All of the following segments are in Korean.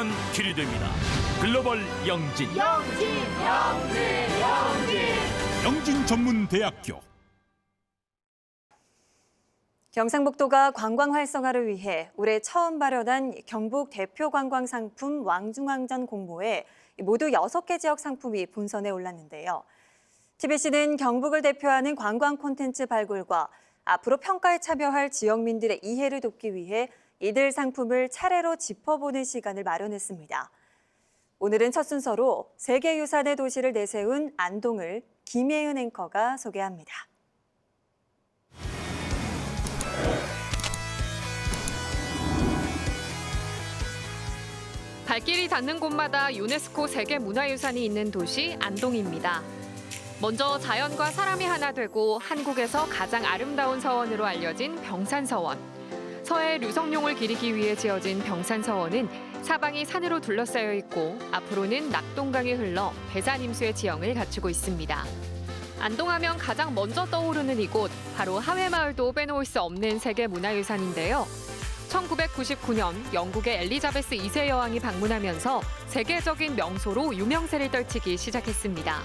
하면 길이 됩니다. 글로벌 영진. 영진 전문대학교. 경상북도가 관광 활성화를 위해 올해 처음 발효한 경북 대표 관광 상품 왕중왕전 공모에 모두 6개 지역 상품이 본선에 올랐는데요. TBC는 경북을 대표하는 관광 콘텐츠 발굴과 앞으로 평가에 참여할 지역민들의 이해를 돕기 위해 이들 상품을 차례로 짚어보는 시간을 마련했습니다. 오늘은 첫 순서로 세계유산의 도시를 내세운 안동을 김예은 앵커가 소개합니다. 발길이 닿는 곳마다 유네스코 세계문화유산이 있는 도시 안동입니다. 먼저 자연과 사람이 하나 되고 한국에서 가장 아름다운 서원으로 알려진 병산서원. 서해 류성룡을 기리기 위해 지어진 병산서원은 사방이 산으로 둘러싸여 있고 앞으로는 낙동강이 흘러 배산임수의 지형을 갖추고 있습니다. 안동하면 가장 먼저 떠오르는 이곳, 바로 하회마을도 빼놓을 수 없는 세계문화유산인데요. 1999년 영국의 엘리자베스 2세 여왕이 방문하면서 세계적인 명소로 유명세를 떨치기 시작했습니다.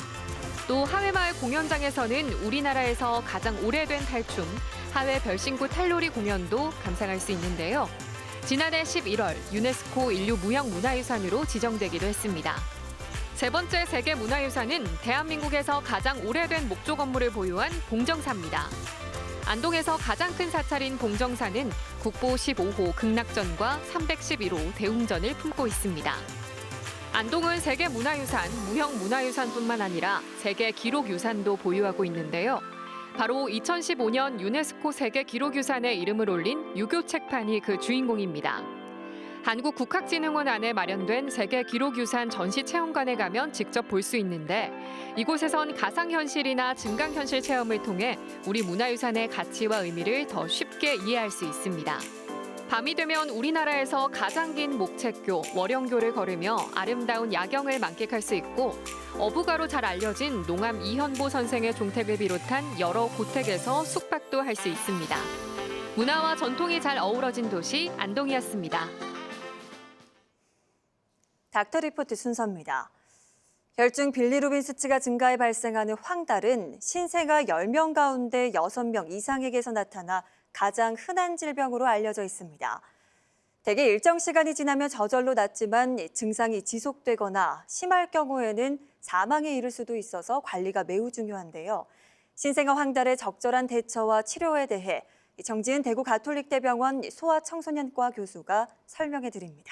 또 하회마을 공연장에서는 우리나라에서 가장 오래된 탈춤, 하회 별신구 텔놀이 공연도 감상할 수 있는데요. 지난해 11월 유네스코 인류무형문화유산으로 지정되기도 했습니다. 세 번째 세계문화유산은 대한민국에서 가장 오래된 목조 건물을 보유한 봉정사입니다. 안동에서 가장 큰 사찰인 봉정사는 국보 15호 극락전과 311호 대웅전을 품고 있습니다. 안동은 세계문화유산, 무형문화유산뿐만 아니라 세계기록유산도 보유하고 있는데요. 바로 2015년 유네스코 세계기록유산에 이름을 올린 유교 책판이 그 주인공입니다. 한국국학진흥원 안에 마련된 세계기록유산 전시체험관에 가면 직접 볼 수 있는데 이곳에선 가상현실이나 증강현실 체험을 통해 우리 문화유산의 가치와 의미를 더 쉽게 이해할 수 있습니다. 밤이 되면 우리나라에서 가장 긴 목책교, 월영교를 걸으며 아름다운 야경을 만끽할 수 있고 어부가로 잘 알려진 농암 이현보 선생의 종택을 비롯한 여러 고택에서 숙박도 할 수 있습니다. 문화와 전통이 잘 어우러진 도시 안동이었습니다. 닥터 리포트 순서입니다. 혈중 빌리루빈 수치가 증가해 발생하는 황달은 신생아 10명 가운데 6명 이상에게서 나타나 가장 흔한 질병으로 알려져 있습니다. 대개 일정 시간이 지나면 저절로 낫지만 증상이 지속되거나 심할 경우에는 사망에 이를 수도 있어서 관리가 매우 중요한데요. 신생아 황달의 적절한 대처와 치료에 대해 정지은 대구 가톨릭대병원 소아청소년과 교수가 설명해 드립니다.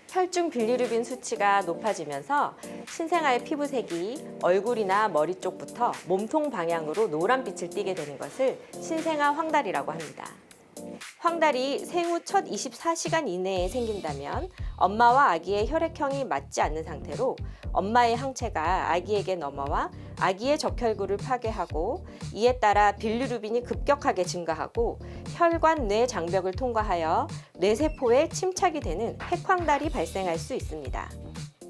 혈중 빌리루빈 수치가 높아지면서 신생아의 피부색이 얼굴이나 머리 쪽부터 몸통 방향으로 노란빛을 띠게 되는 것을 신생아 황달이라고 합니다. 황달이 생후 첫 24시간 이내에 생긴다면 엄마와 아기의 혈액형이 맞지 않는 상태로 엄마의 항체가 아기에게 넘어와 아기의 적혈구를 파괴하고 이에 따라 빌리루빈이 급격하게 증가하고 혈관 뇌 장벽을 통과하여 뇌세포에 침착이 되는 핵황달이 발생할 수 있습니다.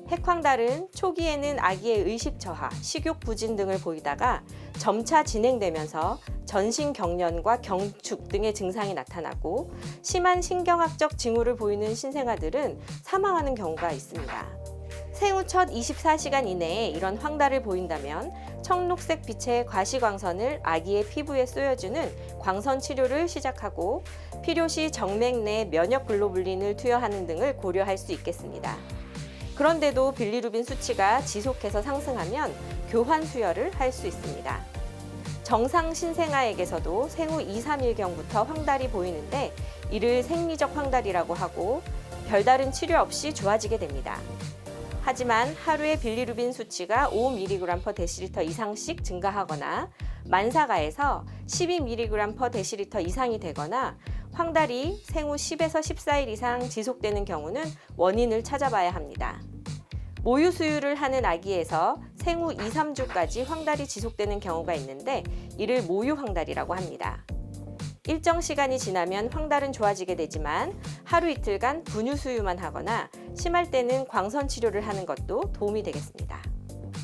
핵황달은 초기에는 아기의 의식 저하, 식욕 부진 등을 보이다가 점차 진행되면서 전신 경련과 경축 등의 증상이 나타나고 심한 신경학적 징후를 보이는 신생아들은 사망하는 경우가 있습니다. 생후 첫 24시간 이내에 이런 황달을 보인다면 청록색 빛의 과시광선을 아기의 피부에 쏘여주는 광선 치료를 시작하고 필요시 정맥 내 면역 글로불린을 투여하는 등을 고려할 수 있겠습니다. 그런데도 빌리루빈 수치가 지속해서 상승하면 교환 수혈을 할 수 있습니다. 정상 신생아에게서도 생후 2, 3일경부터 황달이 보이는데 이를 생리적 황달이라고 하고 별다른 치료 없이 좋아지게 됩니다. 하지만 하루에 빌리루빈 수치가 5mg/dL 이상씩 증가하거나 만사가에서 12mg/dL 이상이 되거나 황달이 생후 10에서 14일 이상 지속되는 경우는 원인을 찾아봐야 합니다. 모유 수유를 하는 아기에서 생후 2, 3주까지 황달이 지속되는 경우가 있는데 이를 모유 황달이라고 합니다. 일정 시간이 지나면 황달은 좋아지게 되지만 하루 이틀간 분유 수유만 하거나 심할 때는 광선 치료를 하는 것도 도움이 되겠습니다.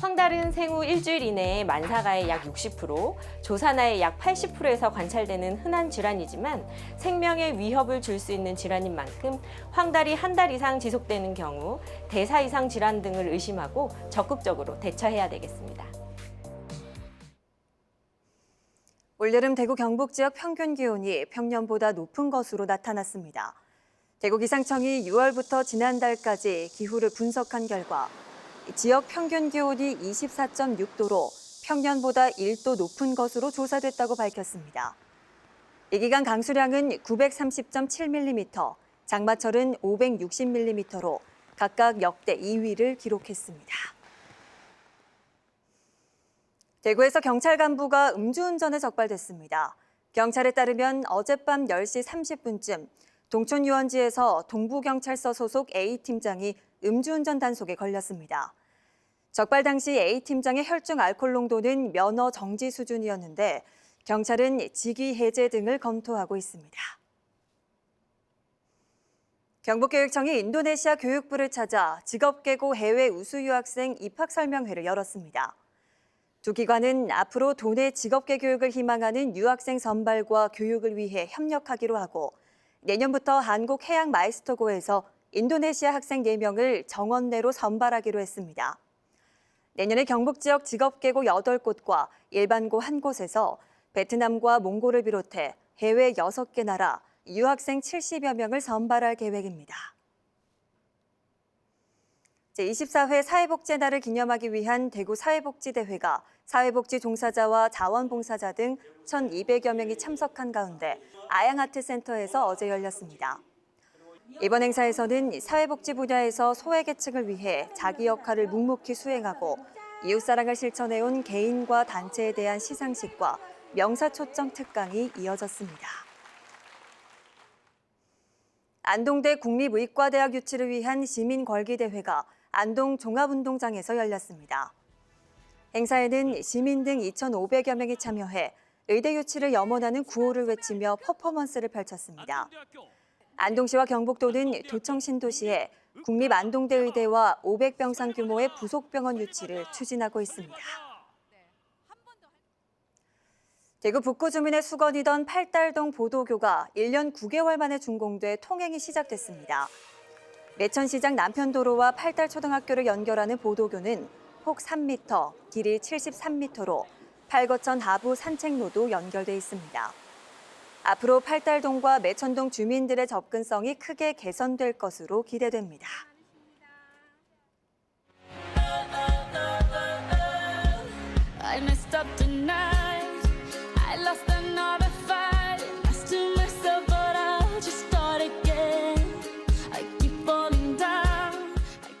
황달은 생후 일주일 이내에 만사가의 약 60%, 조산아의 약 80%에서 관찰되는 흔한 질환이지만 생명에 위협을 줄 수 있는 질환인 만큼 황달이 한 달 이상 지속되는 경우 대사 이상 질환 등을 의심하고 적극적으로 대처해야 되겠습니다. 올여름 대구 경북 지역 평균 기온이 평년보다 높은 것으로 나타났습니다. 대구 기상청이 6월부터 지난달까지 기후를 분석한 결과 지역 평균 기온이 24.6도로 평년보다 1도 높은 것으로 조사됐다고 밝혔습니다. 이 기간 강수량은 930.7mm, 장마철은 560mm로 각각 역대 2위를 기록했습니다. 대구에서 경찰 간부가 음주운전에 적발됐습니다. 경찰에 따르면 어젯밤 10시 30분쯤 동촌 유원지에서 동부경찰서 소속 A팀장이 음주운전 단속에 걸렸습니다. 적발 당시 A팀장의 혈중 알코올 농도는 면허 정지 수준이었는데 경찰은 직위 해제 등을 검토하고 있습니다. 경북교육청이 인도네시아 교육부를 찾아 직업계고 해외 우수 유학생 입학 설명회를 열었습니다. 두 기관은 앞으로 도내 직업계 교육을 희망하는 유학생 선발과 교육을 위해 협력하기로 하고 내년부터 한국해양마이스터고에서 인도네시아 학생 4명을 정원 내로 선발하기로 했습니다. 내년에 경북 지역 직업계고 8곳과 일반고 1곳에서 베트남과 몽골을 비롯해 해외 6개 나라 유학생 70여 명을 선발할 계획입니다. 제24회 사회복지의 날을 기념하기 위한 대구 사회복지대회가 사회복지 종사자와 자원봉사자 등 1,200여 명이 참석한 가운데 아양아트센터에서 어제 열렸습니다. 이번 행사에서는 사회복지 분야에서 소외계층을 위해 자기 역할을 묵묵히 수행하고 이웃사랑을 실천해온 개인과 단체에 대한 시상식과 명사초청 특강이 이어졌습니다. 안동대 국립의과대학 유치를 위한 시민궐기대회가 안동 종합운동장에서 열렸습니다. 행사에는 시민 등 2,500여 명이 참여해 의대 유치를 염원하는 구호를 외치며 퍼포먼스를 펼쳤습니다. 안동시와 경북도는 도청 신도시에 국립안동대의대와 500병상 규모의 부속병원 유치를 추진하고 있습니다. 대구 북구 주민의 수건이던 팔달동 보도교가 1년 9개월 만에 준공돼 통행이 시작됐습니다. 매천시장 남편도로와 팔달초등학교를 연결하는 보도교는 폭 3m, 길이 73m로 팔거천 하부 산책로도 연결돼 있습니다. 앞으로 팔달동과 매천동 주민들의 접근성이 크게 개선될 것으로 기대됩니다. I messed up tonight. I lost the night.